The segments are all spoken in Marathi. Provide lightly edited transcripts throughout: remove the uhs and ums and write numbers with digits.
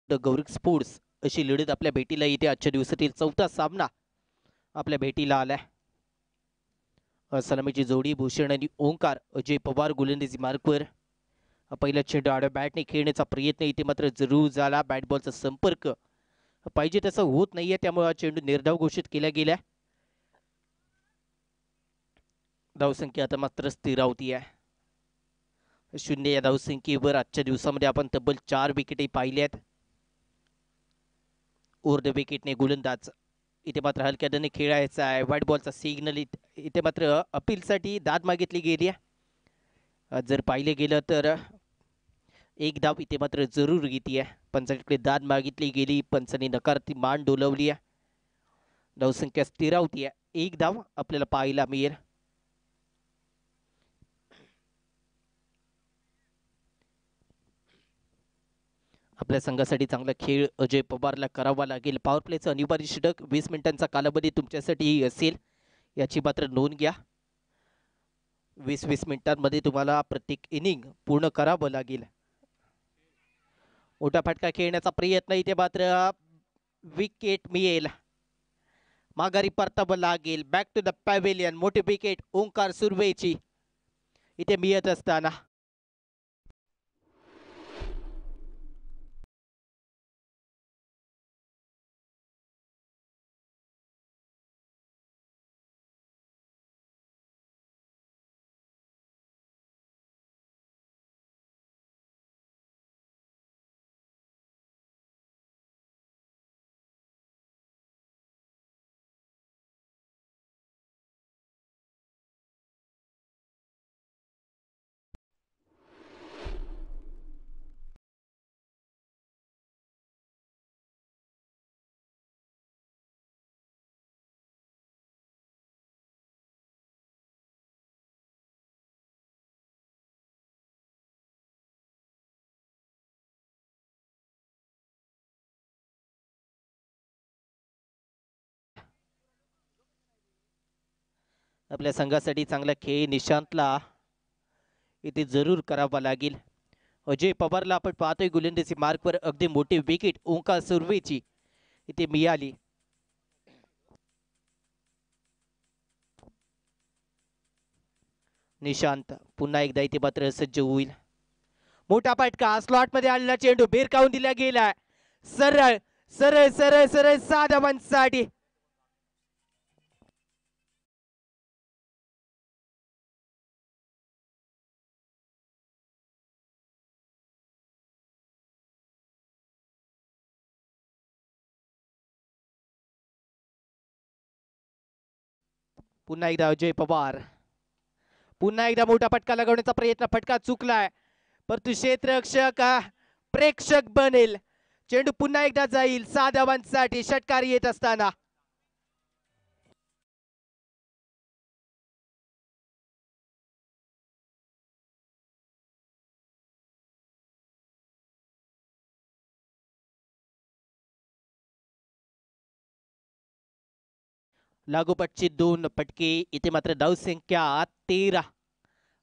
द गौरिक स्पोर्ट्स अशी लढत आपल्या भेटीला येते. आजच्या दिवसातील चौथा सामना आपल्या भेटीला आलाय. सलामीची जोडी भूषण आणि ओंकार. अजय पवार गोलंदाजी मार्कवर. पहिला चेंडू आडव्या बॅटने खेळण्याचा प्रयत्न इथे मात्र जरूर झाला. बॅट बॉलचा संपर्क पाहिजे तसं होत नाहीये, त्यामुळे हा चेंडू निर्धाव घोषित केला गेला. धावसंख्या आता मात्र स्थिरावती आहे. 0 या धावसंख्येवर आजच्या दिवसामध्ये आपण तब्बल 4 विकेटही पाहिल्यात. ओव्हर द विकेटने गोलंदाज इथे मात्र हलक्या दने खेळायचा आहे. व्हाईट बॉलचा सिग्नल इथे मात्र अपीलसाठी दाद मागितली गेली आहे. जर पाहिले गेलं तर एक धाव इथे मात्र जरूर घेते आहे. पंचांकडे दाद मागितली गेली, पंचांनी नकार ती मान डोलवली आहे. धावसंख्या स्थिरावती आहे. एक धाव आपल्याला पाहायला मिळेल. आपल्या संघासाठी चांगला खेळ अजय पवारला करावा लागेल. पॉवर प्लेचं अनिवार्य षटक 20 मिनिटांचा कालावधी तुमच्यासाठी असेल, याची मात्र नोंद घ्या. 20-20 मिनिटांमध्ये तुम्हाला प्रत्येक इनिंग पूर्ण करावं लागेल. मोठा फटका खेळण्याचा प्रयत्न, इथे मात्र विकेट मिळेल. माघारी परतावं लागेल. Back to the pavilion. मोठी विकेट ओंकार सुर्वेची इथे मिळत असताना आपल्या संघासाठी चांगला खेळ निशांतला इथे जरूर करावा लागेल. अजय पवारला आपण पाहतोय गोलंदाजी मार्कवर. अगदी मोठी विकेट ओंकार सुर्वेची इथे मिळाली. निशांत पुन्हा एकदा इथे मात्र सज्ज होईल. मोठा फटका स्लॉट मध्ये आलेला चेंडू भिरकावून दिला गेला. सरळ सरळ सरळ सरळ 6 धावांसाठी पुन्हा एकदा अजय पवार. पुन्हा एकदा मोठा फटका लगवण्याचा प्रयत्न. फटका चुकलाय, परंतु क्षेत्ररक्षक प्रेक्षक बनेल. चेंडू पुन्हा एकदा जाईल 6 धावांसाठी षटकार येत असताना. लागोपाठचे 2 फटके इथे मात्र धावसंख्या 13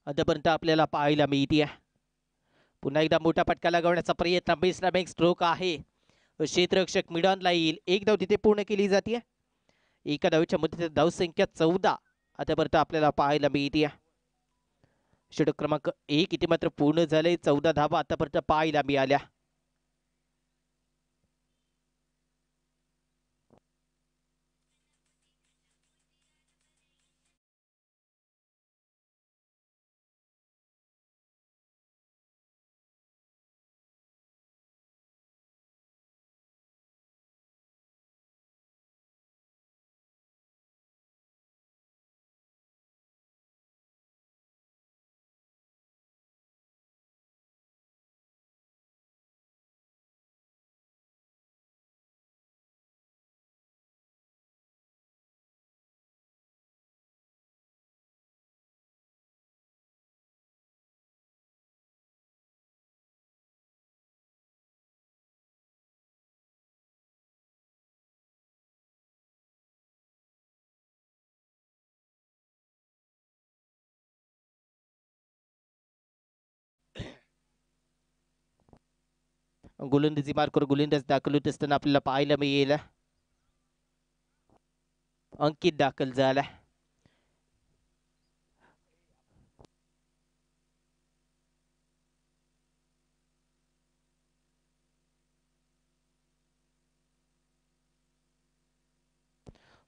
आतापर्यंत आपल्याला पाहायला मिळते. पुन्हा एकदा मोठा फटका लगवण्याचा प्रयत्न. बेस्ट स्ट्रोक आहे. क्षेत्ररक्षक मिडॉनला येईल. एक धाव तिथे पूर्ण केली जाते. एका धावेच्या मध्ये धावसंख्या 14 आतापर्यंत आपल्याला पाहायला मिळते. षटक क्रमांक 1 इथे मात्र पूर्ण झाले. 14 धावा आतापर्यंत पाहायला मिळाल्या. गोलंदाजी मार्कवर गोलंदाज दाखल होत असताना आपल्याला पाहायला मिळेल. अंकित दाखल झाला.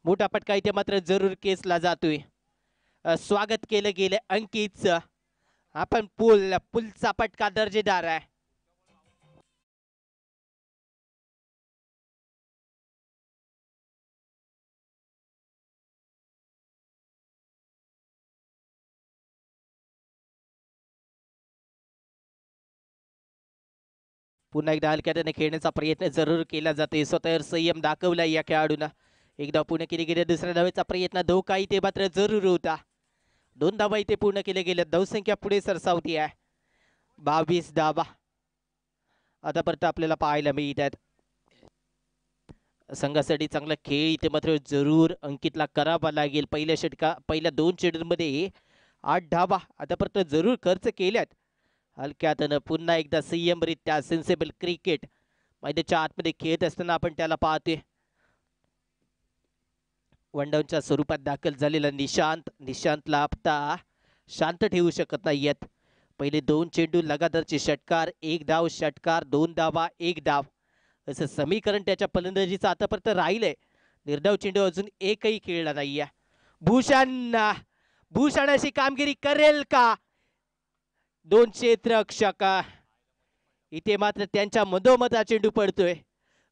मोठा फटका इथे मात्र जरूर केसला जातोय. स्वागत केलं गेलं अंकितचं. आपण पुलचा फटका दर्जेदार आहे. पुन्हा एकदा हलक्याने खेळण्याचा प्रयत्न जरूर केला जाते. स्वतःवर संयम दाखवला या खेळाडूंना. एकदा पूर्ण केले गेले दुसऱ्या धावेचा प्रयत्न धोका इथे मात्र जरूर होता. 2 धावा इथे पूर्ण केले गेले. धावसंख्या पुढे सरसावती आहे. 22 धावा आतापर्यंत आपल्याला पाहायला मिळतात. संघासाठी चांगला खेळ इथे मात्र जरूर अंकितला करावा लागेल. पहिल्या 2 चेंडूंमध्ये 8 धावा आतापर्यंत जरूर खर्च केल्यात. हलक्यातनं पुन्हा एकदा संयमरित्या सेन्सेबल क्रिकेट मैदानाच्या आतमध्ये खेळत असताना आपण त्याला पाहतोय. वनडाऊनच्या स्वरूपात दाखल झालेला निशांतला आता शांत ठेवू शकत नाहीयेत. पहिले 2 चेंडू लगातारचे षटकार, 1 धाव, षटकार, 2 धावा, 1 धाव असं समीकरण त्याच्या फलंदाजीचं आतापर्यंत राहिलंय. निर्धाव चेंडू अजून एकही खेळला नाहीये. भूषण अशी कामगिरी करेल का? 2 क्षेत्ररक्षक इथे मात्र त्यांच्या मधोमध चेंडू पडतोय.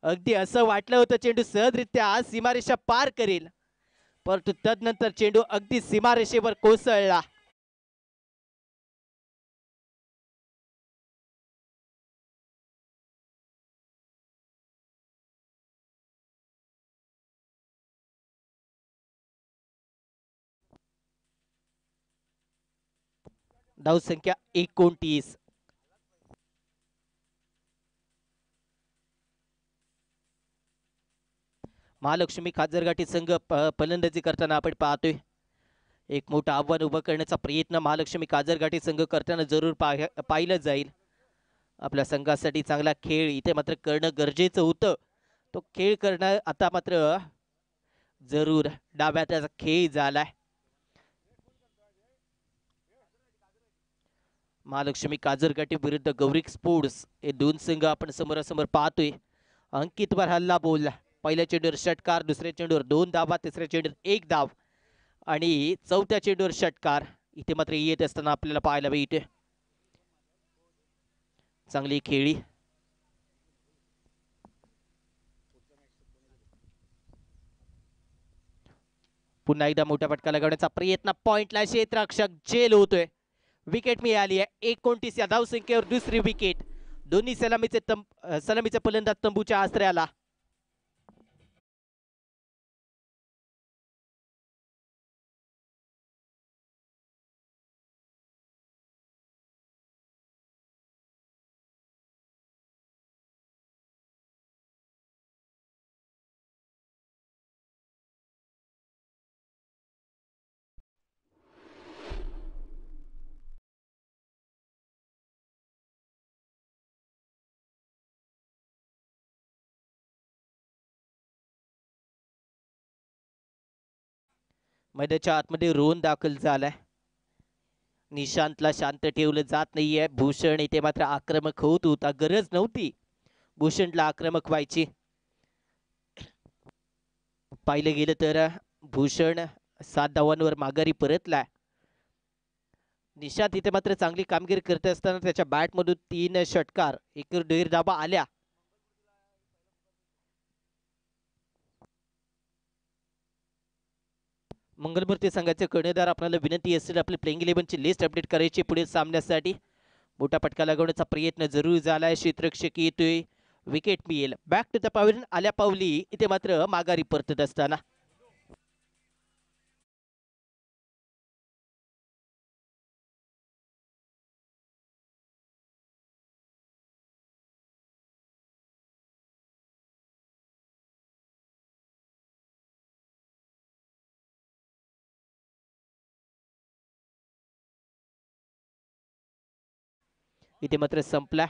अगदी असं वाटलं होतं चेंडू सहजरित्या सीमारेषा पार करेल, परंतु तदनंतर चेंडू अगदी सीमारेषेवर कोसळला. धावसंख्या 29. महालक्ष्मी काजरघाटी संघ फलंदाजी करताना आपण पाहतोय. एक मोठं आव्हान उभं करण्याचा प्रयत्न महालक्ष्मी काजरघाटी संघ करताना जरूर पाहिलं जाईल. आपल्या संघासाठी चांगला खेळ इथे मात्र करणं गरजेचं होतं. तो खेळ करणं आता मात्र जरूर डाव्या त्याचा खेळ झालाय. महालक्ष्मी काजरघाटी विरुद्ध गौरी स्पोर्ट्स हे 2 संघ आपण समोरासमोर पाहतोय. अंकितवर हल्ला बोलला. पहिल्या चेंडूवर षटकार, दुसऱ्या चेंडूवर 2 धावा, तिसऱ्या चेंडूवर 1 धाव आणि चौथ्या चेंडूवर षटकार इथे मात्र येत असताना आपल्याला पाहायला मिळते. चांगली खेळी. पुन्हा एकदा मोठा फटका लगावण्याचा प्रयत्न, पॉइंटला क्षेत्ररक्षक जेल होतोय. विकेट मिळाली आहे. 29 या धावसंख्येवर दुसरी विकेट. दोन्ही सलामीचे फलंदाज तंबूच्या आश्रयाला. मैदानाच्या आतमध्ये रोहन दाखल झालाय. निशांतला शांत ठेवलं जात नाहीये. भूषण इथे मात्र आक्रमक होत होता. गरज नव्हती भूषणला आक्रमक व्हायची. पाहिलं गेलं तर भूषण 7 धावांवर माघारी परतलाय. निशांत इथे मात्र चांगली कामगिरी करत असताना त्याच्या बॅट मधून 3 षटकार, 1 धावा आल्या. मंगलमूर्ती संघाचे कर्णधार आपल्याला विनंती असेल आपली प्लेइंग 11 ची लिस्ट अपडेट करायची पुढील सामन्यासाठी. मोठा फटका लागवण्याचा प्रयत्न जरूर झालाय. क्षेत्ररक्षक येतोय. विकेट मिळेल. बॅक टू द पॅव्हलियन आल्या पावली इथे मात्र माघारी परतत असताना इथे मात्र संपला.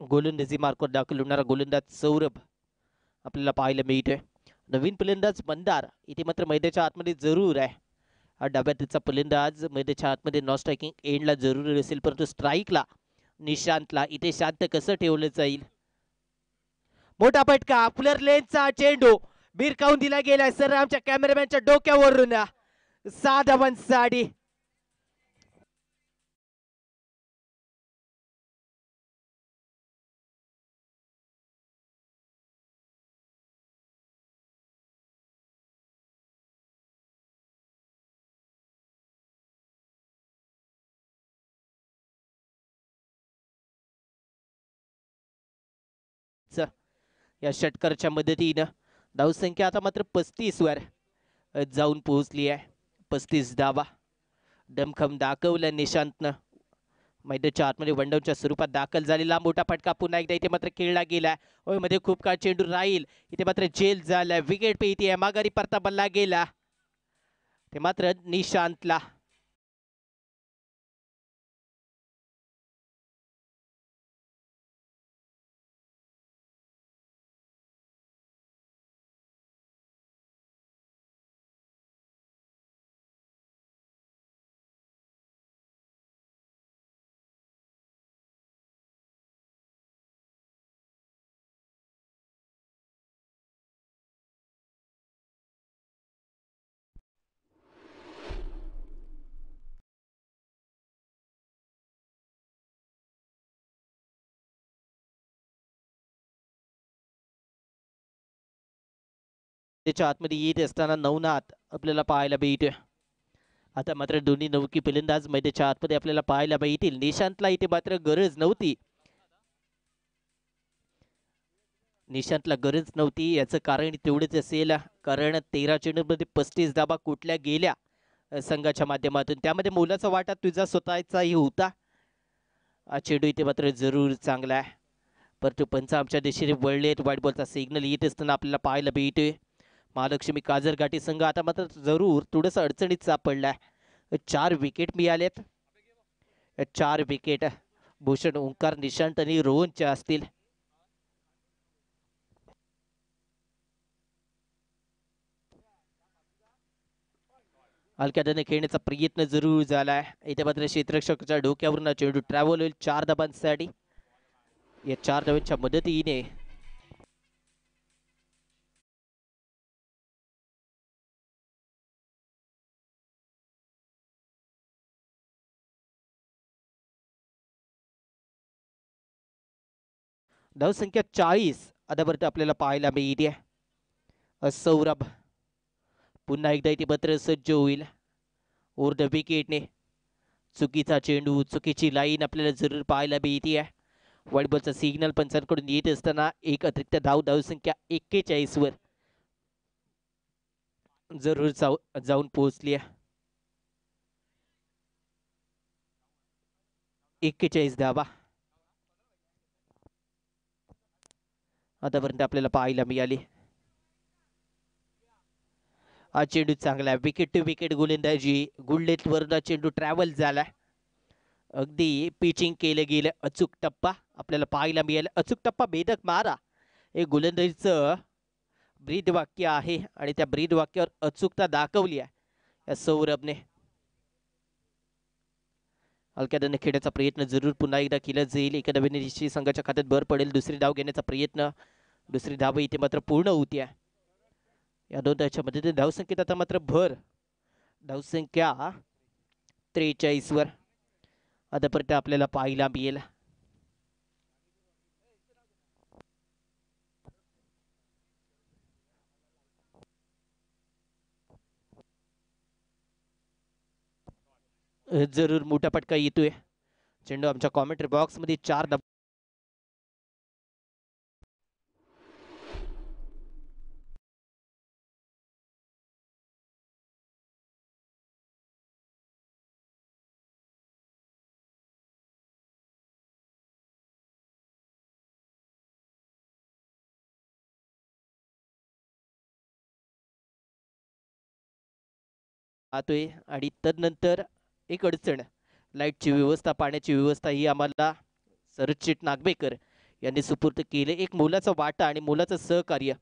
गोलंदाजी मार्कवर दाखल होणारा गोलंदाज सौरभ आपल्याला पाहायला मिळतोय. नवीन फलंदाज मंदार इथे मात्र मैदानाच्या आतमध्ये जरूर आहे. हा डाव्याचा फलंदाज मैदानाच्या आतमध्ये नॉन स्ट्रायकिंग एंडला जरूर असेल, परंतु स्ट्राईकला निशांतला इथे शांत कसं ठेवलं जाईल. मोठा फटका, फुलर लेनचा चेंडू भिरकावून दिला गेलाय सर आमच्या कॅमेरामॅनच्या डोक्यावरून. 6 धावांसाठी या षटकाराच्या मदतीनं धावसंख्या आता मात्र 35 वर जाऊन पोहोचली आहे. 35 धावा दमखम दाखवला निशांतनं. मैदानाच्या आतमध्ये वनडाऊनच्या स्वरूपात दाखल झालेला मोठा फटका पुन्हा एकदा इथे मात्र खेळला गेला. मध्ये खूप काळ चेंडू राहील, इथे मात्र जेल झालाय. विकेट पे इथे माघारी परता बल्ला गेला ते मात्र निशांतला. त्याच्या आतमध्ये येत असताना नवनाथ आपल्याला पाहायला मिळतोय. आता मात्र दोन्ही नौकी फलंदाज मैदानाच्या आतमध्ये आपल्याला पाहायला मिळतील. निशांतला इथे मात्र गरज नव्हती. निशांतला गरज नव्हती याचं कारण तेवढेच असेल, कारण 13 चेंडूमध्ये 35 धाबा कुठल्या गेल्या संघाच्या माध्यमातून, त्यामध्ये मोलाचा वाटा तुझा स्वतःचाही होता. चेंडू इथे मात्र जरूर चांगला आहे, परंतु पंच आमच्या दिशेने वळलेत. वाईट बॉलचा सिग्नल येत असताना आपल्याला पाहायला मिळतोय. महालक्ष्मी काजरघाटी संघ आता मात्र जरूर थोडंसं अडचणीत सापडलाय. 4 विकेट मिळालेत. 4 विकेट भूषण, ओंकार, निशांत आणि रोहनच्या असतील. हलक्या खेळण्याचा प्रयत्न जरूर झालाय. इथे मात्र क्षेत्ररक्षकाच्या डोक्यावरून चेंडू ट्रॅव्हल होईल 4 धाबांसाठी. या 4 धावांच्या मदतीने धावसंख्या 40 आतापर्यंत आपल्याला पाहायला मिळते. सौरभ पुन्हा एकदा इथे मात्र सज्ज होईल ओर द विकेटने. चुकीचा चेंडू, चुकीची लाईन आपल्याला जरूर पाहायला मिळते. वाईट बॉलचा सिग्नल पंचांकडून येत असताना एक अतिरिक्त धावसंख्या 41 वर जरूर जाऊन पोहोचली आहे. 41 धावा आतापर्यंत आपल्याला पाहायला मिळाली. हा चेंडू चांगला, विकेट टू विकेट गोलंदाजी. गुडलेट वरून चेंडू ट्रॅव्हल झाला, अगदी पिचिंग केलं गेलं. अचूक टप्पा आपल्याला पाहायला मिळाला. अचूक टप्पा, भेदक मारा हे गोलंदाजीचं ब्रीद वाक्य आहे आणि त्या ब्रीद वाक्यावर अचूकता दाखवली आहे या सौरभने. हलक्याने खेळण्याचा प्रयत्न जरूर पुन्हा एकदा केला जाईल. एका नवीन संघाच्या खात्यात भर पडेल. दुसरी धाव घेण्याचा प्रयत्न, दुसरी धाव इथे मात्र पूर्ण होती. या 2 धावच्या मदतीने धावसंख्येत आता मात्र भर. धावसंख्या 43 वर आतापर्यंत आपल्याला पाहायला मिळेल. जरूर मोठा फटका येतोय. चेंडू आमच्या कॉमेंट्री बॉक्स मध्ये 4 पाहतोय. आणि तदनंतर एक अडचण, लाईटची व्यवस्था, पाण्याची व्यवस्था ही आम्हाला सरचिट नागवेकर यांनी सुपूर्द केले. एक मोलाचा वाटा आणि मोलाचं सहकार्य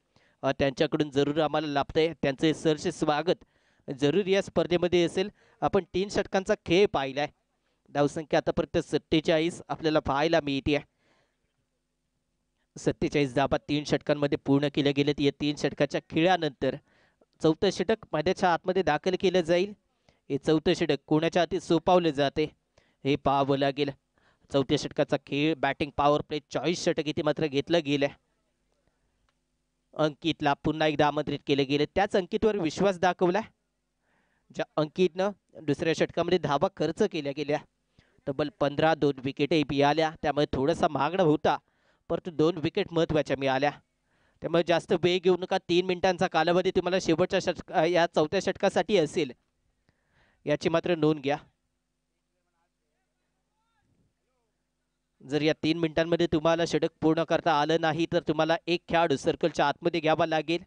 त्यांच्याकडून जरूर आम्हाला लाभतंय. त्यांचे सरसे स्वागत जरूर या स्पर्धेमध्ये असेल. आपण 3 षटकांचा खेळ पाहिलाय. धावसंख्या आतापर्यंत 47 आपल्याला पाहायला मिळते. 47 धावा 3 षटकांमध्ये पूर्ण केल्या गेल्यात. या 3 षटकाच्या खेळानंतर चौथं षटक मैदानाच्या आतमध्ये दाखल केलं जाईल. हे चौथं षटक कोणाच्या हाती सोपावलं जाते हे पाहावं लागेल. चौथ्या षटकाचा खेळ बॅटिंग पॉवर प्ले 40 षटक इथे मात्र घेतलं गेलं. अंकितला पुन्हा एकदा आमंत्रित केले गेले. त्याच अंकितवर विश्वास दाखवला ज्या अंकितनं दुसऱ्या षटकामध्ये धावा खर्च केल्या गेल्या. तब्बल 15 2 विकेटही मिळाल्या. त्यामुळे थोडासा मागणं होता परंतु 2 विकेट महत्त्वाच्या मिळाल्या. त्यामुळे जास्त वेळ घेऊ नका. 3 मिनिटांचा कालावधी तुम्हाला शेवटच्या या चौथ्या षटकासाठी असेल याची मात्र नोंद घ्या. जर या 3 मिनिटांमध्ये तुम्हाला षटक पूर्ण करता आलं नाही तर तुम्हाला एक खेळाडू सर्कलच्या आतमध्ये घ्यावा लागेल.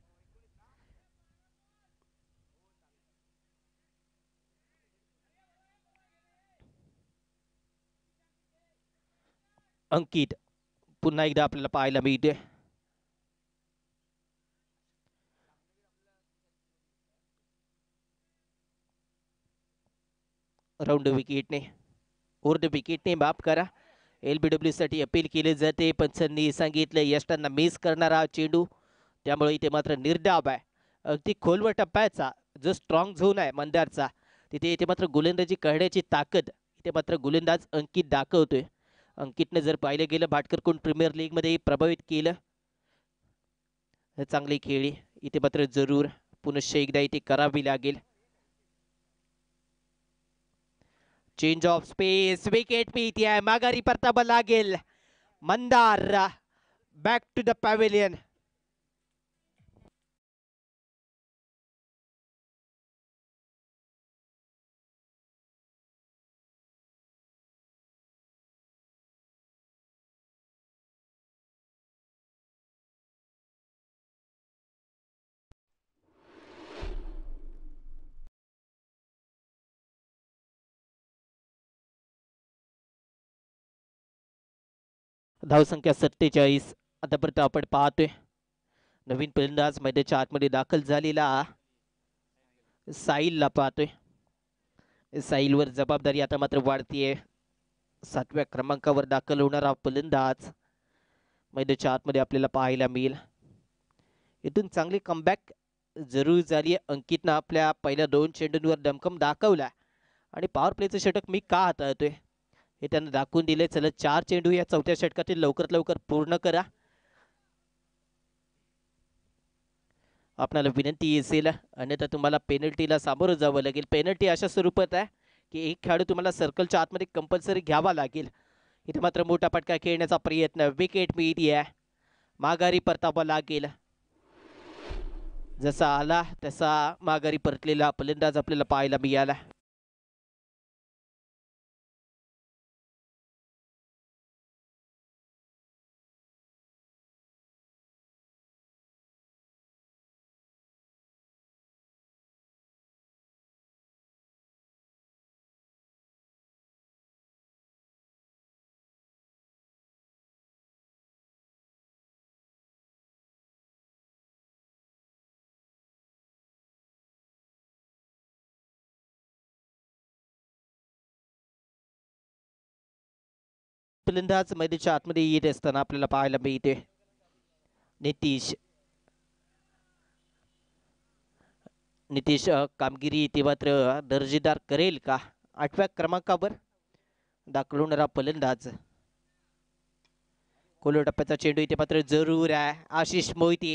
अंकित पुन्हा एकदा आपल्याला पाहायला मिळते. राऊंड विकेटने उर्ध विकेटने माफ करा. LBW साठी अपील केले जाते. पंचांनी सांगितलं यष्टांना मिस करणारा चेंडू त्यामुळे इथे मात्र निर्धाव आहे. अगदी खोलवर टप्प्याचा जो स्ट्रॉंग झोन आहे मंदारचा तिथे इथे मात्र गोलंदाजी करण्याची ताकद इथे मात्र गोलंदाज अंकित दाखवतोय. अंकितने जर पाहिलं गेलं भाटकरकुंड प्रीमियर लीगमध्ये प्रभावित केलं. चांगली खेळी इथे मात्र जरूर पुनश्च एकदा इथे करावी लागेल. चेंज ऑफ स्पेस विकेट मिळते आहे. माघारी परतावा लागेल. Mandar back to the pavilion. धावसंख्या 47. आतापर्यंत आपण पाहतोय नवीन फलंदाज मैदानाच्या आतमध्ये दाखल झालेला साहिलला पाहतोय. साहिलवर जबाबदारी आता मात्र वाढतीये. 7व्या क्रमांकावर दाखल होणारा फलंदाज मैदानाच्या आतमध्ये आपल्याला पाहायला मिळेल. इथून चांगली कमबॅक जरूर झाली. अंकितनं आपल्या पहिल्या 2 चेंडूंवर दमखम दाखवला आणि पॉवर प्लेचं षटक मी का हाताळतोय हे त्यांना दाखवून दिले. चला 4 चेंडू या चौथ्या षटकातील लवकरात लवकर पूर्ण करा. आपल्याला विनंती असेल अन्यथा तुम्हाला पेनल्टीला सामोरं जावं लागेल. पेनल्टी अशा स्वरूपात आहे की एक खेळाडू तुम्हाला सर्कलच्या आतमध्ये कंपल्सरी घ्यावा लागेल. इथे मात्र मोठा फटका खेळण्याचा प्रयत्न. विकेट मिळते आहे. माघारी परतावा लागेल. जसा आला तसा माघारी परतलेला फलंदाज आपल्याला पाहायला मिळाला. फलंदाज मैदानाच्या आतमध्ये येत असताना आपल्याला पाहायला मिळते नितीश. नितीश कामगिरी इथे मात्र दर्जेदार करेल का? 8व्या क्रमांकावर दाखल होणारा फलंदाज. खोलो टप्प्याचा चेंडू इथे मात्र जरूर आहे. आशिष मोहिते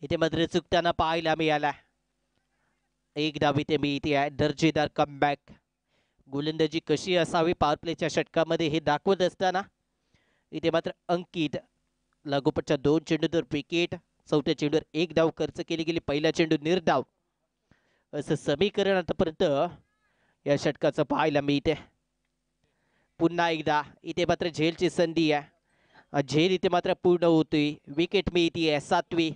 इथे मात्र चुकताना पाहायला मिळाला. एक धाव इथे मिळते आहे. दर्जेदार कमबॅक. गोलंदाजी कशी असावी पॉवर प्लेच्या षटकामध्ये हे दाखवत असताना इथे मात्र अंकित लागोपाठच्या 2 चेंडूवर विकेट. चौथ्या चेंडूवर एक धाव खर्च केली गेली. पहिला चेंडू निर्धाव असं समीकरण आतापर्यंत या षटकाचं पाहायला मिळते. पुन्हा एकदा इथे मात्र झेलची संधी आहे. झेल इथे मात्र पूर्ण होतोय. विकेट मिळते आहे 7वी.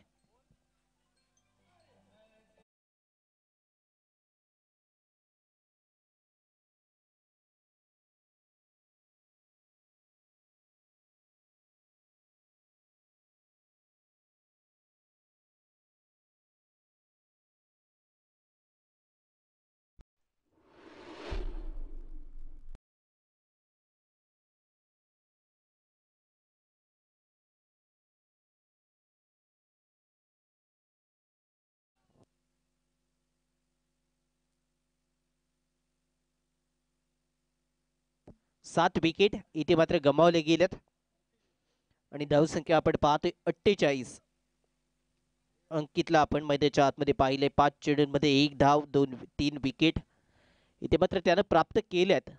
7 विकेट इथे मात्र गमावले गेलेत आणि धावसंख्या आपण पाहतोय 48. अंकितला आपण मैदानाच्या आतमध्ये पाहिले 5 चेंडूंमध्ये 1 धाव 3 विकेट इथे मात्र त्यानं प्राप्त केल्यात.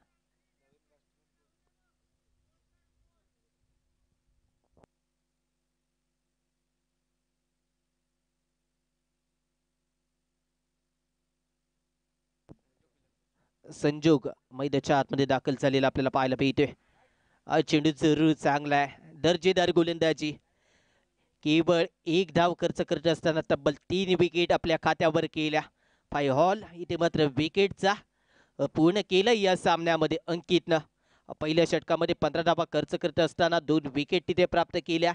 संजोग मैदानाच्या आतमध्ये दाखल झालेला आपल्याला पाहायला मिळतोय. चेंडू जरूर चांगला आहे, दर्जेदार गोलंदाजी. केवळ 1 धाव खर्च करत असताना तब्बल 3 विकेट आपल्या खात्यावर केल्या. 5 हॉल इथे मात्र विकेटचा पूर्ण केलं या सामन्यामध्ये अंकितनं. पहिल्या षटकामध्ये 15 धावा खर्च करत असताना 2 विकेट तिथे प्राप्त केल्या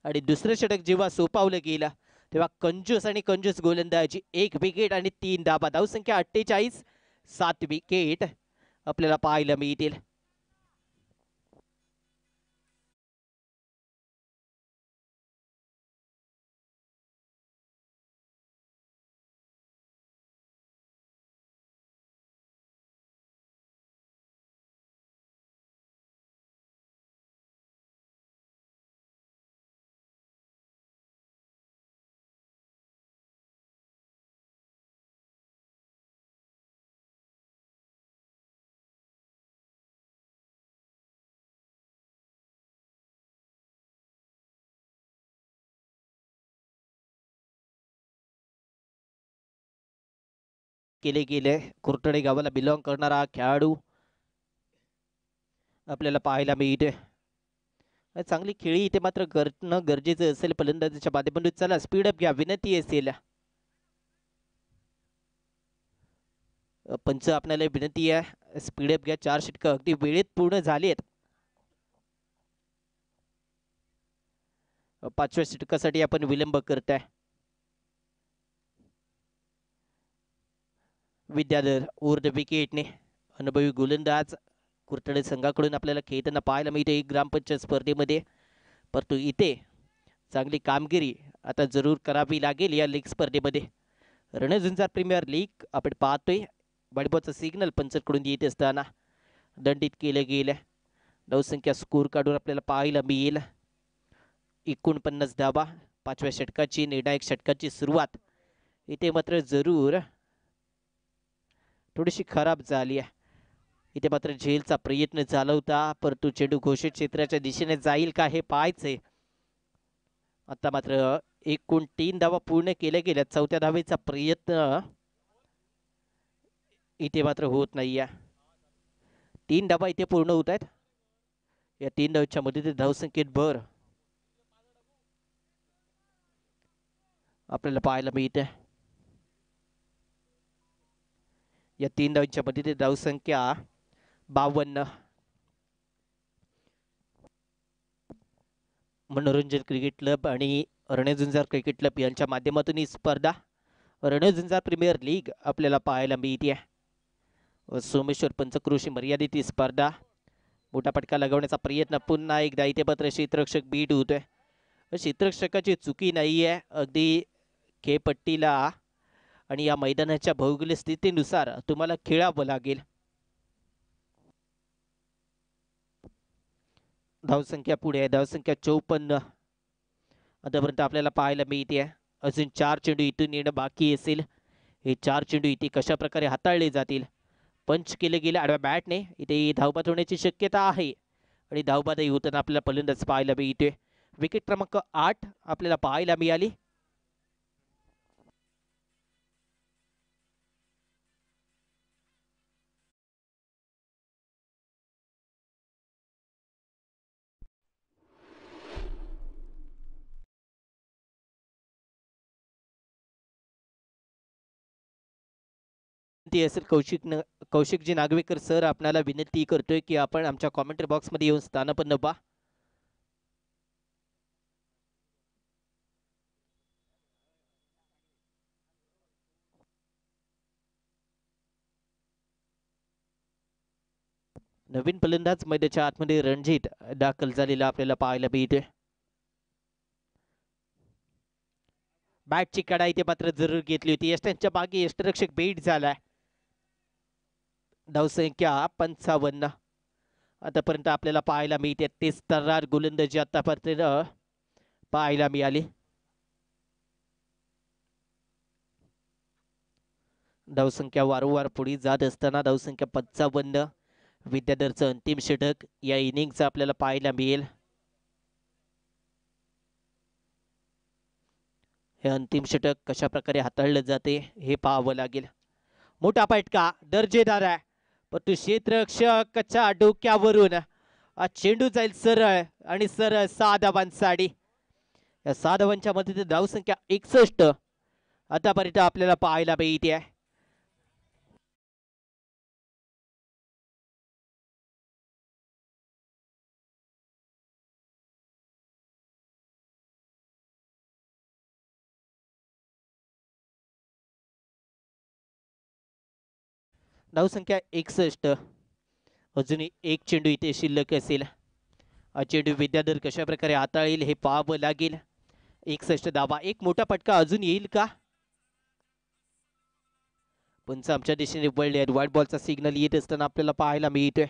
आणि दुसरं षटक जेव्हा सोपावलं गेलं तेव्हा कंजूस गोलंदाजी 1 विकेट आणि 3 धावा. धावसंख्या 48, 7 विकेट आपल्याला पाहायला मिळतील. केले गेले कुरटणे गावाला बिलॉंग करणारा खेळाडू आपल्याला पाहायला मिळते. चांगली खेळी इथे मात्र करणं गरजेचं असेल फलंदाजीच्या माध्यमातून. चला स्पीडअप घ्या, विनंती असेल. पंच आपल्याला विनंती आहे, स्पीडअप घ्या. 4 षटकं अगदी वेळेत पूर्ण झालेत. 5व्या षटकासाठी आपण विलंब करताय. विद्याधर ऊर्ध विकेटने अनुभवी गोलंदाज कुरतडे संघाकडून आपल्याला खेळताना पाहायला मिळते एक ग्रामपंचायत स्पर्धेमध्ये. परंतु इथे चांगली कामगिरी आता जरूर करावी लागेल या लीग स्पर्धेमध्ये. रणझुंजार प्रीमियर लीग आपण पाहतोय. बडबोचा सिग्नल पंचकडून येत असताना दंडित केले गेले. धावसंख्या स्कोर काढून आपल्याला पाहायला मिळेल 49 धावा. 5व्या षटकाची निर्णायक षटकाची सुरुवात इथे मात्र जरूर थोडीशी खराब झाली आहे. इथे मात्र झेलचा प्रयत्न झाला होता, परंतु चेंडू घोषित क्षेत्राच्या दिशेने जाईल का हे पाहायचंय. आता मात्र एकूण 3 धावा पूर्ण केल्या गेल्या. 4थ्या धावेचा प्रयत्न इथे मात्र होत नाहीये. 3 धावा इथे पूर्ण होत आहेत. या 3 धावांच्या मध्ये धावसंख्येत भर आपल्याला पाहायला मिळते. या 3 धावांच्या मध्ये धावसंख्या 52. मनोरंजन क्रिकेट क्लब आणि रणझुंजार क्रिकेट क्लब यांच्या माध्यमातून ही स्पर्धा रणझुंजार प्रीमियर लीग आपल्याला पाहायला मिळते. सोमेश्वर पंचक्रोशी मर्यादित ही स्पर्धा. मोठा फटका लगवण्याचा प्रयत्न पुन्हा एकदा इथे मात्र क्षेत्ररक्षक बीट होतोय. क्षेत्ररक्षकाची चुकी नाही आहे, अगदी खेळपट्टीला आणि या मैदानाच्या भौगोलिक स्थितीनुसार तुम्हाला खेळावं लागेल. धावसंख्या पुढे आहे, धावसंख्या 54 आतापर्यंत आपल्याला पाहायला मिळते. अजून 4 चेंडू इथून येणं बाकी असेल. हे 4 चेंडू इथे कशा प्रकारे हाताळले जातील. पंच केले गेले आडव्या बॅटने. इथे धावबाद होण्याची शक्यता आहे आणि धावबादही होताना आपल्याला फलंदाज पाहायला मिळते. विकेट क्रमांक 8 आपल्याला पाहायला मिळाली. असेल कौशिकजी नागवेकर सर, आपल्याला विनंती करतोय की आपण आमच्या कॉमेंट्री बॉक्स मध्ये येऊन स्थानापन्न व्हा. नवीन फलंदाज मैदानाच्या आतमध्ये रणजित दाखल झालेला आपल्याला पाहायला मिळते. बॅटची कडा इथे मात्र जरूर घेतली होती. यष्टांच्या मागे यष्टरक्षक बेट झालाय. धावसंख्या 55. आतापर्यंत आपल्याला पाहायला मिळते 33 गोलंदाजी आतापर्यंत पाहायला मिळाली. धावसंख्या वारंवार पुढे जात असताना धावसंख्या 55. विद्याधरचं अंतिम षटक या इनिंगचं आपल्याला पाहायला मिळेल. हे अंतिम षटक कशा प्रकारे हाताळलं जाते हे पाहावं लागेल. मोठा फटका दर्जेदार आहे, परंतु क्षेत्ररक्षकाच्या डोक्यावरून चेंडू जाईल सरळ आणि सरळ 6 धावांसाठी. या 6 धावांच्या मध्ये धावसंख्या 61 आतापर्यंत आपल्याला पाहायला मिळते. धावसंख्या 61. अजूनही एक चेंडू इथे शिल्लक असेल. हा चेंडू विद्याधर कशा प्रकारे हाताळेल हे पाहावं लागेल. 61 धावा, एक मोठा फटका अजून येईल का? पंच आमच्या दिशेने वळले आहेत. व्हाईट बॉलचा सिग्नल येत असताना आपल्याला पाहायला मिळतोय.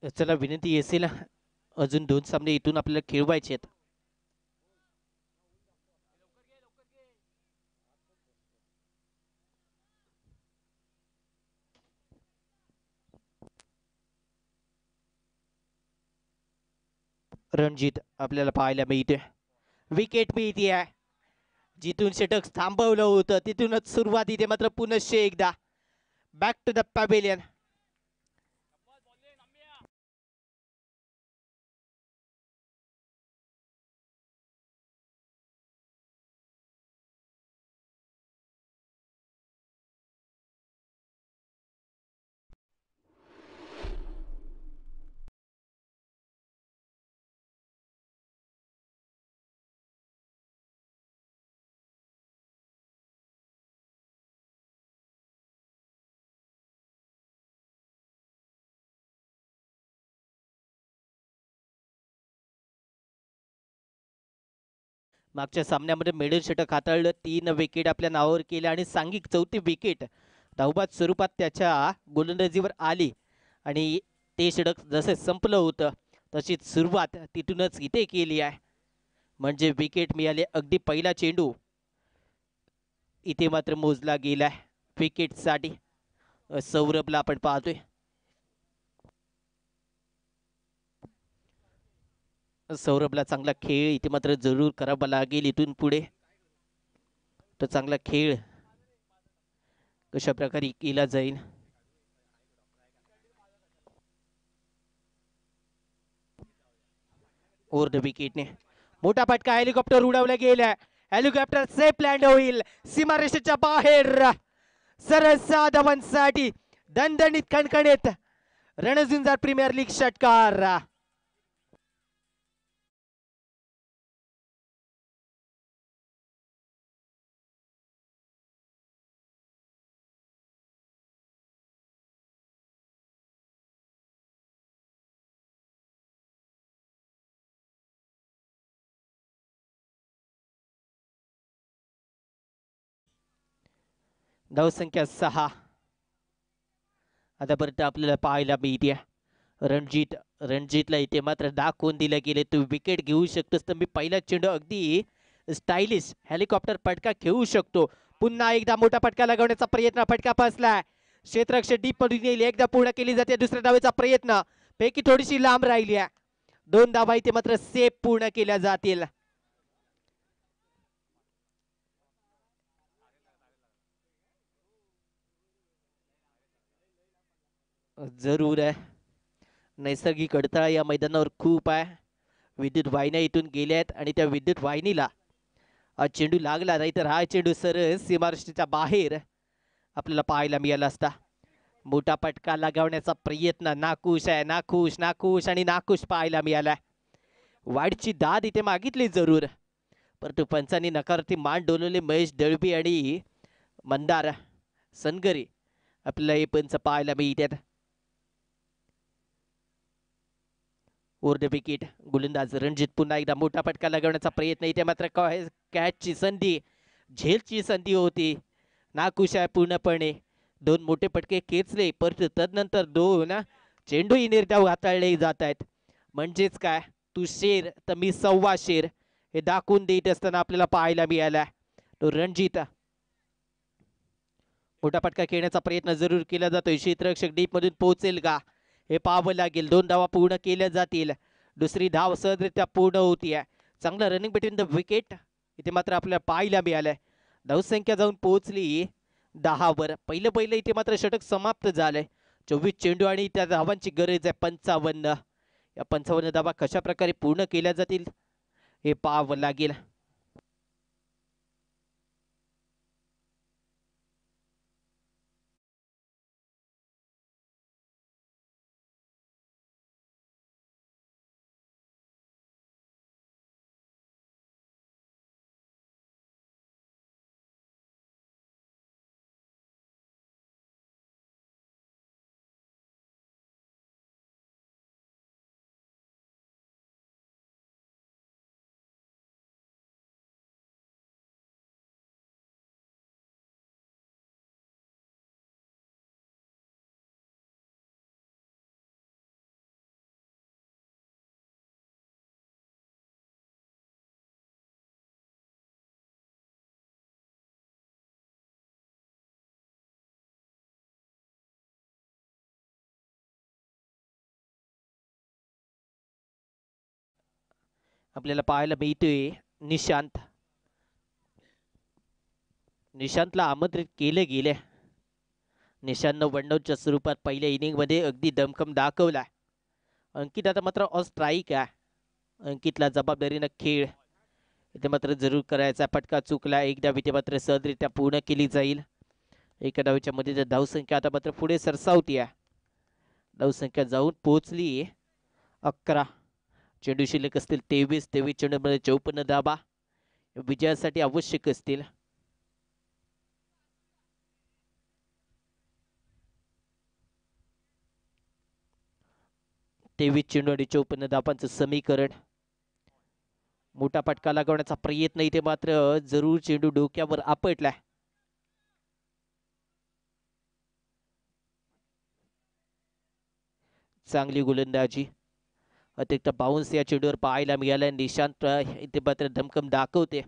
चला विनंती असेल, अजून 2 सामने इथून आपल्याला खेळवायचे आहेत. रणजित आपल्याला पाहायला मिळते, विकेट मिळते आहे. जिथून षटक थांबवलं होतं तिथूनच सुरुवात इथे मात्र पुनश्च एकदा बॅक टू द पॅव्हिलियन. मागच्या सामन्यामध्ये मिडल षटक हाताळलं, 3 विकेट आपल्या नावावर केल्या आणि सांघिक 4थी विकेट धावबाद स्वरूपात त्याच्या गोलंदाजीवर आली. आणि ते षटक जसे संपलं होतं तशीच सुरुवात तिथूनच इथे केली आहे. म्हणजे विकेट मिळाले. अगदी पहिला चेंडू इथे मात्र मोजला गेलाय विकेटसाठी. सौरभला आपण पाहतोय, सौरभला चांगला खेळ इथे मात्र जरूर करावा लागेल इथून पुढे. तर चांगला खेळ कशा प्रकारे केला जाईल. ओव्हर द विकेटने मोठा फटका, हेलिकॉप्टर उडवला गेला. हेलिकॉप्टर सेफ लँड होईल सीमारेषेच्या बाहेर. सरळ 6 धावांसाठी दणदणीत खणखणीत रणझुंजार प्रीमियर लीग षटकार. धावसंख्या 6. आतापर्यंत आपल्याला पाहायला मिळते रणजितला इथे मात्र दाखवून दिलं गेले, तू विकेट घेऊ शकतोस. तर मी पहिला चेंडू अगदी स्टायलिश हेलिकॉप्टर फटका खेळू शकतो. पुन्हा एकदा मोठा फटका लगावण्याचा प्रयत्न, फटका फसलाय. क्षेत्ररक्षक डीप मधून येईल, एकदा पूर्ण केली जाते. दुसऱ्या धावेचा प्रयत्न, पैकी थोडीशी लांब राहिली आहे. 2 धावा इथे मात्र सेफ पूर्ण केल्या जातील. जरूर आहे, नैसर्गिक अडथळा या मैदानावर खूप आहे. विद्युत वाहिन्या इथून गेल्या आहेत आणि त्या विद्युत वाहिनीला चेंडू लागला नाही तर हा चेंडू सरळ सीमारेषेच्या बाहेर आपल्याला पाहायला मिळाला असता. मोठा फटका लगावण्याचा प्रयत्न नाखुश आहे, नाखुश नाखुश आणि नाखुश पाहायला मिळाला. वाढची दाद इथे मागितली जरूर, परंतु पंचांनी नकारार्थी मान डोलवले. महेश दळवी आणि मंदार सनगरे आपल्याला हे पंच पाहायला मिळतात. ओव्हर द विकेट गोलंदाज रणजित पुन्हा एकदा मोठा फटका लगावण्याचा प्रयत्न. इथे मात्र कॅचची संधी, झेलची संधी होती. नाखुश आहे पूर्णपणे. 2 मोठे फटके खेचले, परंतु तदनंतर 2 चेंडूही निर्धाव हाताळले जात आहेत. म्हणजेच काय, तू शेर तर मी 1.25 शेर हे दाखवून देत असताना आपल्याला पाहायला मिळाला. तो रणजित मोठा फटका खेळण्याचा प्रयत्न जरूर केला जातोय. क्षेत्ररक्षक डीप मधून पोहोचेल का हे पाहावं लागेल. 2 धावा पूर्ण केल्या जातील. दुसरी धाव सहजरित्या पूर्ण होतीये. चांगलं रनिंग बिटवीन द विकेट इथे मात्र आपल्याला पाहायला मिळालंय. धावसंख्या जाऊन पोहोचली 10 वर. पहिलं इथे मात्र षटक समाप्त झालंय. 24 चेंडू आणि त्या धावांची गरज आहे 55. या 55 धावा कशा प्रकारे पूर्ण केल्या जातील हे पाहावं लागेल. आपल्याला पाहायला मिळतोय निशांतला आमंत्रित केले गेले. निशांतनं वनडाऊनच्या स्वरूपात पहिल्या इनिंगमध्ये अगदी दमखम दाखवला. अंकित आता मात्र ऑन स्ट्राईक आहे. अंकितला जबाबदारीनं खेळ इथे मात्र जरूर करायचा. फटका चुकला. एक डाव इथे मात्र सहजरित्या पूर्ण केली जाईल. एका डावीच्या मध्ये धावसंख्या आता मात्र पुढे सरसावती आहे. धावसंख्या जाऊन पोहोचली 11. चेंडू शिल्लक असतील 23. चेंडूमध्ये 54 धावा विजयासाठी आवश्यक असतील. 23 चेंडू आणि 54 धावांचं समीकरण. मोठा फटका लागवण्याचा प्रयत्न इथे मात्र जरूर चेंडू डोक्यावर आपटला. चांगली गोलंदाजी. अतिरिक्त बाउन्स या चेंडूवर पाहायला मिळाला. निशांत इथे मात्र धमकम दाखवते.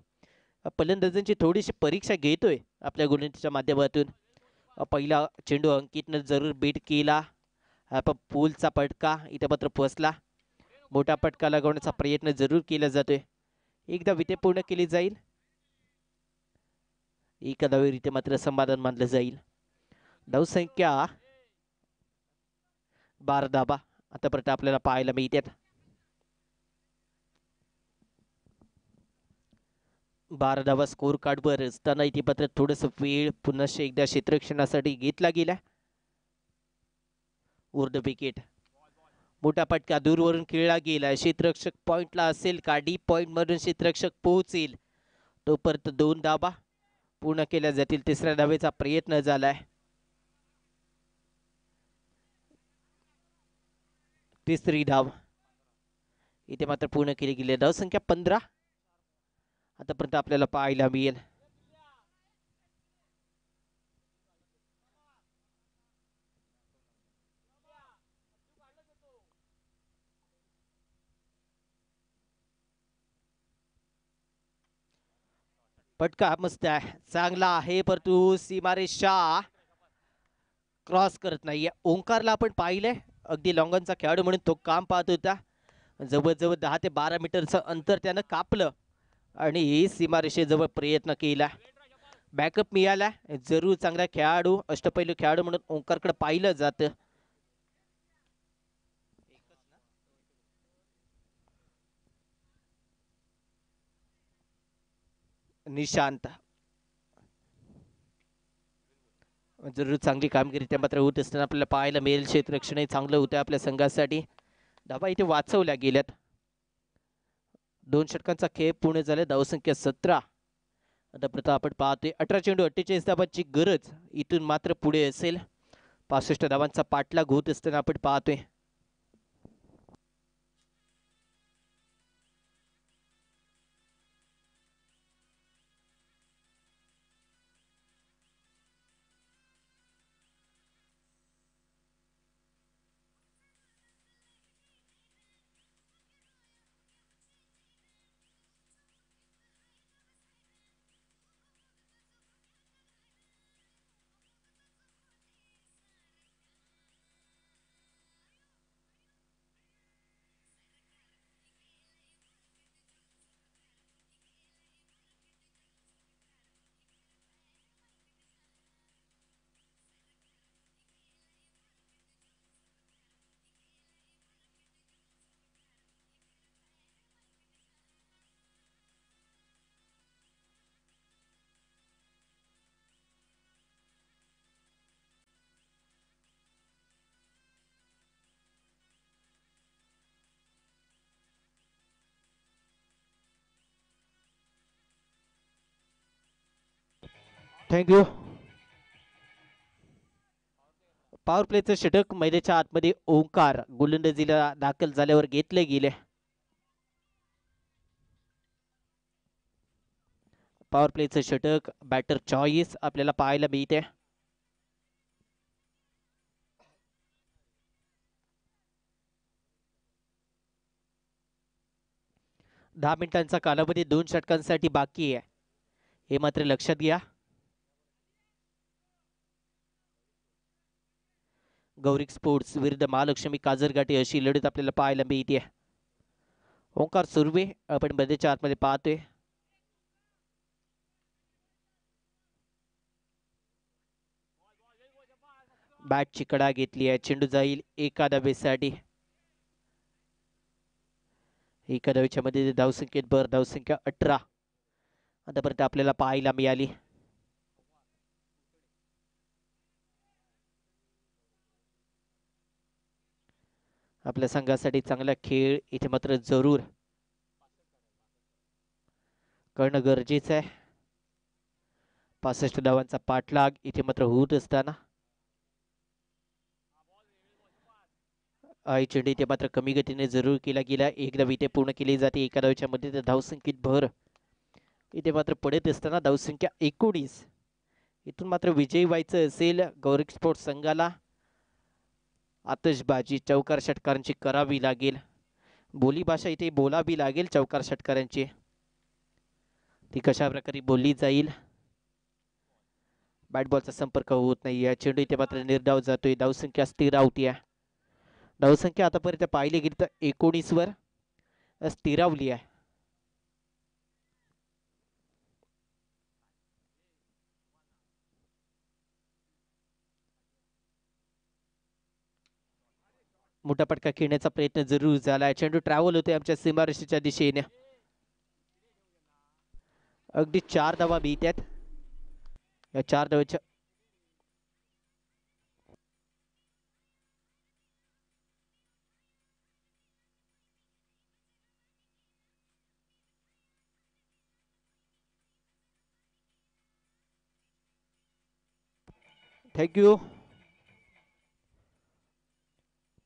फलंदाजांची थोडीशी परीक्षा घेतोय आपल्या गोलंदाजीच्या माध्यमातून. पहिला चेंडू अंकितनं जरूर बीट केला. पण पूलचा फटका इथे मात्र फसला. मोठा फटका लागवण्याचा प्रयत्न जरूर केला जातोय. एकदा विते पूर्ण केली जाईल. एका धावेवर इथे मात्र समाधान मानलं जाईल. धावसंख्या 12 धावा आतापर्यंत आपल्याला पाहायला मिळतात. 12 धावा स्कोर कार्डवर असताना इथे मात्र थोडस वेळ पुन्हा एकदा क्षेत्ररक्षणासाठी घेतला गेला. उर्ध विकेट. मोठा फटका दूरवरून खेळला गेला. क्षेत्ररक्षक पॉइंटला असेल का? डी पॉइंट मधून क्षेत्ररक्षक पोहोचेल तोपर्यंत 2 धावा पूर्ण केल्या जातील. तिसऱ्या धावेचा प्रयत्न झालाय. तिसरी धाव इथे मात्र पूर्ण केली गेली. धावसंख्या 15 आतापर्यंत आपल्याला पाहायला मिळेल. फटका मस्त आहे, चांगला आहे, परंतु सीमारेषा क्रॉस करत नाहीये. ओंकारला आपण पाहिलंय अगदी लॉंगनचा खेळाडू म्हणून तो काम पाहत होता. जवळजवळ 10 ते 12 मीटरचं अंतर त्यानं कापलं आणि सीमारेषेजवळ प्रयत्न केला. बॅकअप मिळाला. जरूर चांगला खेळाडू, अष्टपैलू खेळाडू म्हणून ओंकारकडे पाहिलं जातं. निशांत जरूर चांगली कामगिरी त्या मात्र होत असताना आपल्याला पाहायला मिळेल. क्षेत्ररक्षणही चांगलं होतं आपल्या संघासाठी. धावा इथे वाचवल्या गेल्यात. 2 षटकांचा खेळ पूर्ण झाला. धावसंख्या 17. आता प्रथा आपण पाहतोय 18 चेंडू 48 धावांची गरज इथून मात्र पुढे असेल. 65 धावांचा पाठलाग होत असताना आपण पाहतोय. थँक्यू. पॉवर प्लेचं षटक मैदानाच्या आतमध्ये ओंकार गोलंदाजीला दाखल झाल्यावर घेतले गेले. पॉवर प्लेचं षटक बॅटर चॉईस आपल्याला पाहायला मिळते. दहा मिनिटांचा कालावधी 2 षटकांसाठी बाकी आहे, हे मात्र लक्षात घ्या. गौरिक स्पोर्ट्स विरुद्ध महालक्ष्मी काजरघाटे अशी लढत आपल्याला पाहायला मिळते. ओंकार सुर्वे आपण बंदीच्या आतमध्ये पाहतोय. बॅटची कडा घेतली आहे. चेंडू जाईल एका धावेसाठी. एका धावेच्या मध्ये धावसंख्येत भर. धावसंख्या 18 आतापर्यंत आपल्याला पाहायला मिळाली. आपल्या संघासाठी चांगला खेळ इथे मात्र जरूर करणं गरजेचं आहे. 65 धावांचा पाठलाग इथे मात्र होत असताना चेंडू इथे मात्र कमी गतीने जरूर केला गेला. एक धाव इथे पूर्ण केली जाते. एका धावेच्या मध्ये धावसंख्येत भर इथे मात्र पडत असताना धावसंख्या 19. इथून मात्र विजयी व्हायचं असेल गौरव स्पोर्ट्स संघाला आतषबाजी चौकार षटकारांची करावी लागेल. बोली भाषा इथे बोलावी लागेल चौकार षटकारांची. ती कशा प्रकारे बोलली जाईल. बॅट बॉलचा संपर्क होत नाही आहे. चेंडू इथे मात्र निर्धाव जातोय. धावसंख्या स्थिर होती आहे. धावसंख्या आतापर्यंत पाहिली गेली तर 19 वर स्थिरावली आहे. मोठा पटका खेळण्याचा प्रयत्न जरूर झाला. चेंडू ट्रॅव्हल होते आमच्या सीमारेषेच्या दिशेने. अगदी 4 धावा मिळतात. या 4 धावाच्या थँक्यू.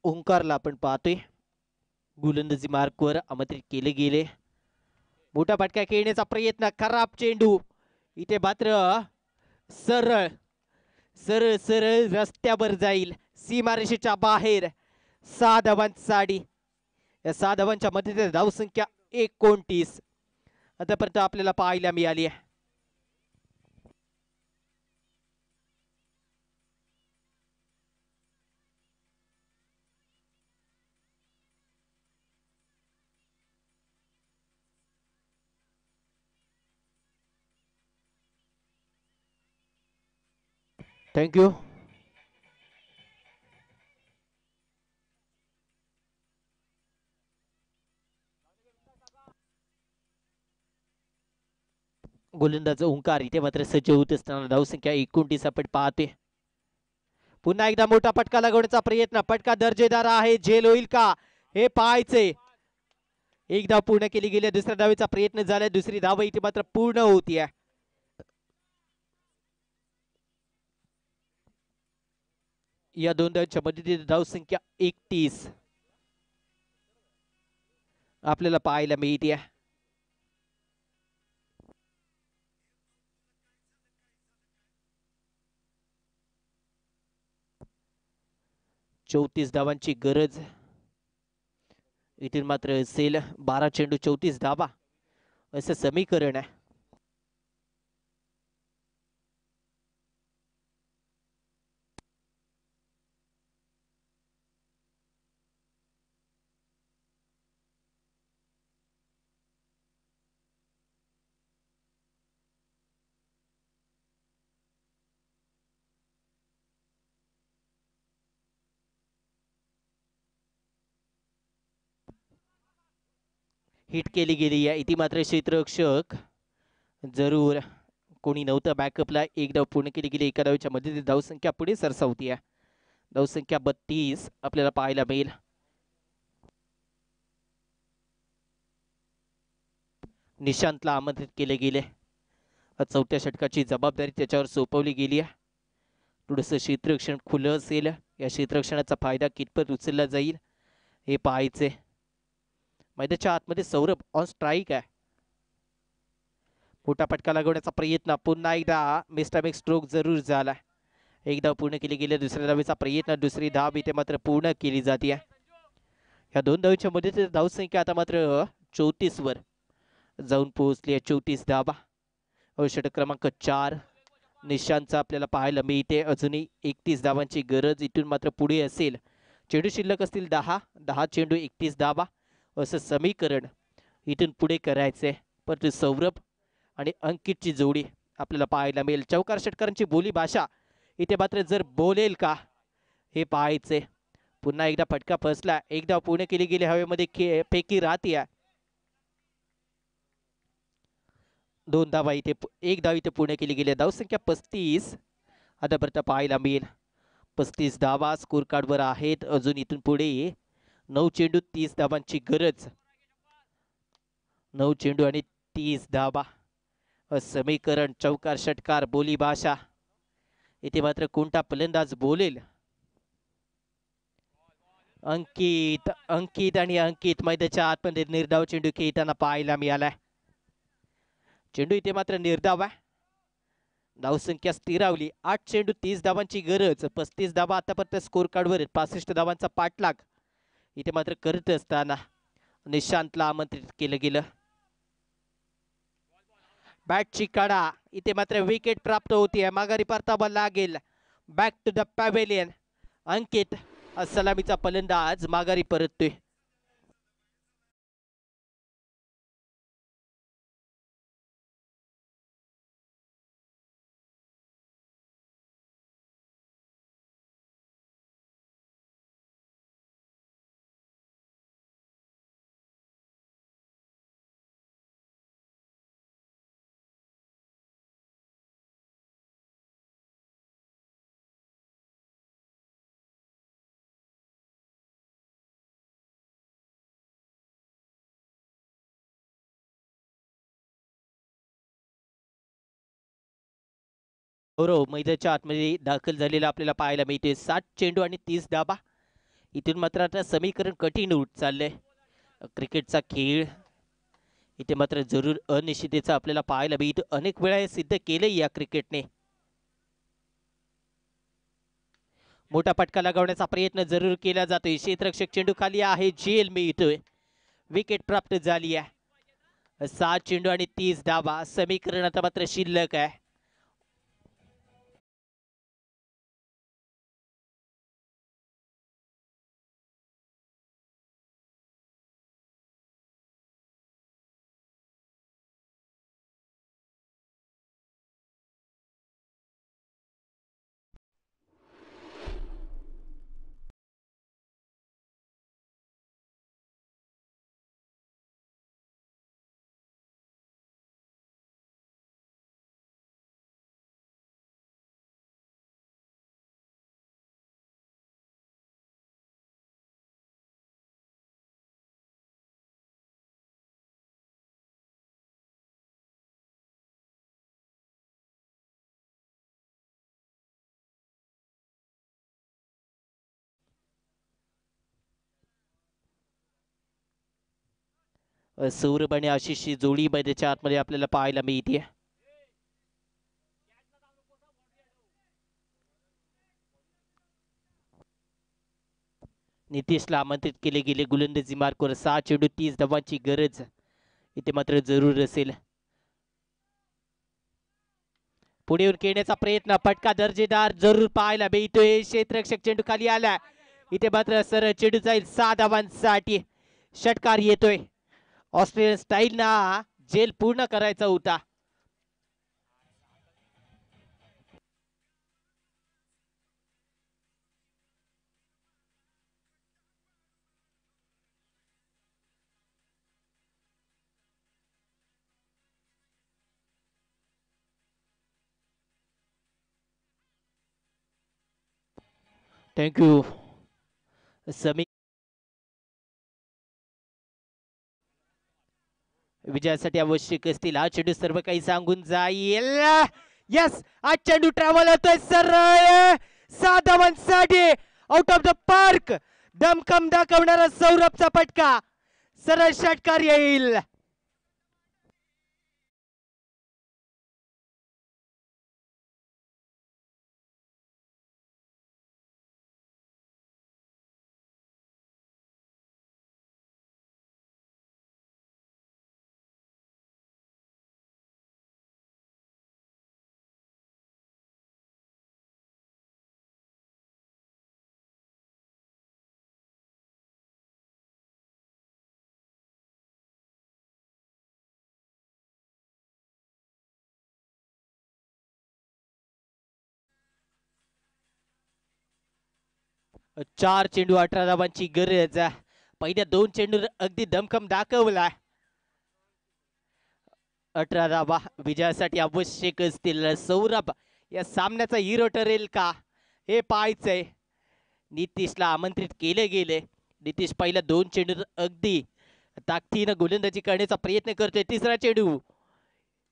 ओंकारला आपण पाहतोय गोलंदाजी मार्कवर आमंत्रित केले गेले. मोठा फटका खेळण्याचा प्रयत्न. खराब चेंडू इथे मात्र सरळ सरळ सरळ रस्त्यावर जाईल. सीमारेषेच्या बाहेर. 6 धावांसाठी. या 6 धावांच्या मध्ये धावसंख्या 29 आतापर्यंत आपल्याला पाहायला मिळाली आहे. थँक्यू. गोलंदाज ओंकार इथे मात्र सज्ज होत असताना धावसंख्या 29 आपण पाहते. पुन्हा एकदा मोठा फटका लागवण्याचा प्रयत्न. फटका दर्जेदार आहे. झेल होईल का हे पाहायचे. एक धाव पूर्ण केली गेली. दुसऱ्या धावेचा प्रयत्न झाला. दुसरी धाव इथे मात्र पूर्ण होती. या 2 धावांच्या मध्ये धावसंख्या 31 आपल्याला पाहायला मिळते. 34 धावांची गरज. इथून मात्र असेल 12 चेंडू 34 धावा असं समीकरण आहे. हिट केली गेली आहे. इथे मात्र क्षेत्ररक्षक जरूर कोणी नव्हतं बॅकअपला. एक धाव पूर्ण केली गेली. एका धावेच्या मध्ये धावसंख्या पुढे सरसावती आहे. धावसंख्या 32 आपल्याला पाहायला मिळेल. निशांतला आमंत्रित केले गेले. चौथ्या षटकाची जबाबदारी त्याच्यावर सोपवली गेली आहे. थोडंसं क्षेत्ररक्षण खुलं असेल. या क्षेत्ररक्षणाचा फायदा कितपत उचलला जाईल हे पाहायचे. मैदानाच्या आतमध्ये सौरभ ऑन स्ट्राईक आहे. मोठा फटका लागवण्याचा प्रयत्न. पुन्हा एकदा मिस्टॅमिक स्ट्रोक जरूर झाला. एक धाव पूर्ण केली गेली. दुसऱ्या धावेचा प्रयत्न. दुसरी धाव इथे मात्र पूर्ण केली जाते. या 2 धावेच्या मध्ये धावसंख्या आता मात्र 34 वर जाऊन पोहोचली आहे. 34 धावा. षटक क्रमांक 4 निशांतचा आपल्याला पाहायला मिळते. अजूनही 31 धावांची गरज. इथून मात्र पुढे असेल. चेंडू शिल्लक असतील 10 चेंडू 31 धावा असं समीकरण इथून पुढे करायचंय. परंतु सौरभ आणि अंकितची जोडी आपल्याला पाहायला मिळेल. चौकार षटकारांची बोली भाषा इथे मात्र जर बोलेल का हे पाहायचे. पुन्हा एकदा फटका फसला. एकदा पूर्ण केली गेली हवेमध्ये फेकी राहते. 2 धावा इथे, 1 धाव इथे पूर्ण केली गेली. धावसंख्या 35 आतापर्यंत पाहायला मिळेल. 35 धावा स्कोर कार्डवर आहेत. अजून इथून पुढे 9 चेंडू 30 धावांची गरज. 9 चेंडू आणि 30 धावा. समीकरण चौकार षटकार बोली भाषा इथे मात्र कोणता फलंदाज बोलेल. अंकित आणि अंकित मैदानाच्या आतमध्ये निर्धाव चेंडू खेळताना पाहायला मिळालाय. चेंडू इथे मात्र निर्धाव आहे. धावसंख्या स्थिरावली. 8 चेंडू 30 धावांची गरज. 35 धावा आतापर्यंत स्कोर कार्डवर. 65 धावांचा पाठलाग इथे मात्र करत असताना निशांतला आमंत्रित केलं गेलं. बॅटची काढा. इथे मात्र विकेट प्राप्त होतीये. माघारी परतावा लागेल. Back to the pavilion. Ankit सलामीचा फलंदाज माघारी परततोय. बरोबर मैदानाच्या आतमध्ये दाखल झालेला आपल्याला पाहायला मिळते. 60 चेंडू आणि 30 धाबा. इथून मात्र आता समीकरण कठीण होत चाललंय. क्रिकेटचा खेळ इथे मात्र जरूर अनिश्चिततेचा आपल्याला पाहायला मिळतो. अनेक वेळा हे सिद्ध केलंय या क्रिकेटने. मोठा फटका लगावण्याचा प्रयत्न जरूर केला जातोय. क्षेत्ररक्षक चेंडू खाली आहे. झेल मिळतोय. विकेट प्राप्त झाली आहे. 7 चेंडू आणि 30 धावा. समीकरण आता मात्र शिल्लक आहे. सौरभ आणि आशिषची जोडी मैदानाच्या आतमध्ये आपल्याला पाहायला मिळते. नितीशला आमंत्रित केले गेले. गोलंदाजी मार्कवर 6 चेंडू 30 धावांची गरज इथे मात्र जरूर असेल. पुढे येऊन खेळण्याचा प्रयत्न. फटका दर्जेदार जरूर पाहायला मिळतोय. क्षेत्ररक्षक चेंडू खाली आला. इथे मात्र सरळ चेंडू जाईल 6 धावांसाठी. षटकार येतोय. ऑस्ट्रेलियन स्टाईल ना जेल पूर्ण करायचा होता. थँक्यू समी. विजयासाठी आवश्यक असतील 8 चेंडू सर्व काही सांगून जाईल. यस 8 चेंडू ट्रॅव्हल होतोय सरळ 6 धावांसाठी. Out of the park. दमखम दाखवणारा सौरभचा फटका. सरळ षटकार येईल. 4 चेंडू 18 धावांची गरज. पहिल्या 2 चेंडूवर अगदी दमखम दाखवला. 18 धावा विजयासाठी आवश्यक असतील. सौरभ या सामन्याचा हिरो ठरेल का हे पाहायचंय. नितीशला आमंत्रित केले गेले. नितीश पहिल्या 2 चेंडूवर अगदी ताकदीनं गोलंदाजी करण्याचा प्रयत्न करतोय. तिसरा चेंडू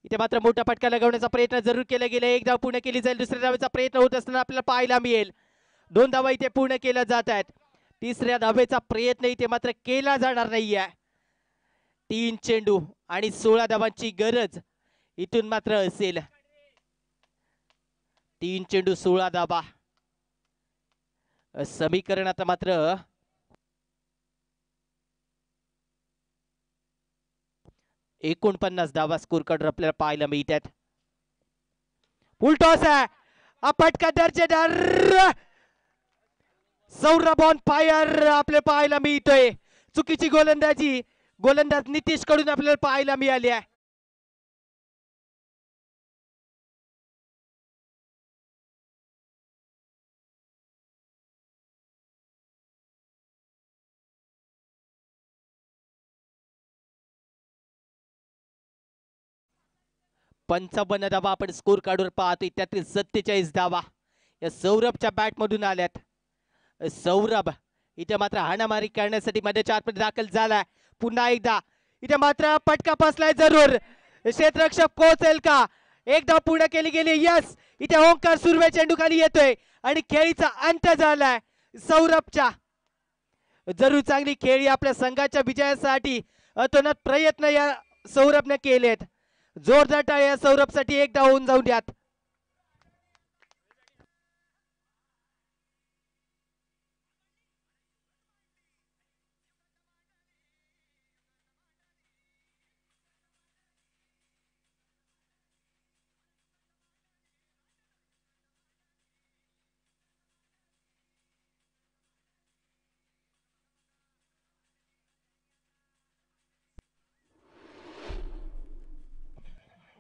इथे मात्र मोठा फटका लगावण्याचा प्रयत्न जरूर केला गेला. एक धाव पूर्ण केली जाईल. दुसऱ्या धावेचा प्रयत्न होत असताना आपल्याला पाहायला मिळेल 2 धावा इथे पूर्ण केल्या जात आहेत. तिसऱ्या धावेचा प्रयत्न इथे मात्र केला जाणार नाहीये. 3 चेंडू आणि 16 धावांची गरज इथून मात्र असेल. 3 चेंडू 16 धावा समीकरणात मात्र 49 धावा स्कोर कार्ड आपल्याला पाहायला मिळतात. फुल टॉस आहे. हा फटका दर्जेदार. सौरभ ऑन फायर आपल्याला पाहायला मिळतोय. चुकीची गोलंदाजी गोलंदाज नितीश कडून आपल्याला पाहायला मिळाली आहे. पंचावन्न धावा आपण स्कोर कार्डवर पाहतोय. त्यातील 47 धावा या सौरभच्या बॅट मधून आल्यात. सौरभ इथे मात्र हाणामारी करण्यासाठी मध्यच्या आतमध्ये दाखल झालाय. पुन्हा एकदा इथे मात्र फटका बसलाय. जरूर क्षेत्ररक्षक पोहोचेल का. एक धाव पूर्ण केली गेली. यस इथे ओंकार सुर्वे चेंडू खाली येतोय आणि खेळीचा अंत झालाय सौरभच्या. जरूर चांगली खेळी आपल्या संघाच्या विजयासाठी अतोनात प्रयत्न या सौरभने केलेत. जोरदार टाळ्या सौरभसाठी. एक धाव होऊन जाऊन द्यात.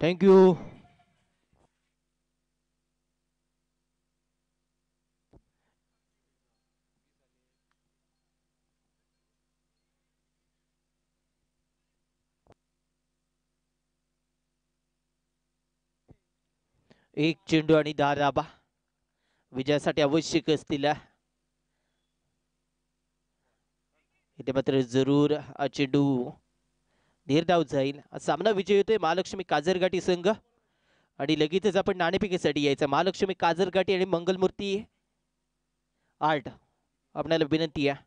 थँक्यू. एक चेंडू आणि 10 धावा विजयासाठी आवश्यक असतील. इथे मात्र जरूर हा चेंडू निर्धाव जाईल. सामना विजय होतोय महालक्ष्मी काजरघाटी संघ आणि लगेचच आपण नाणेफेकीसाठी यायचं. महालक्ष्मी काजरघाटी आणि मंगलमूर्ती आर्ट आपल्याला विनंती आहे.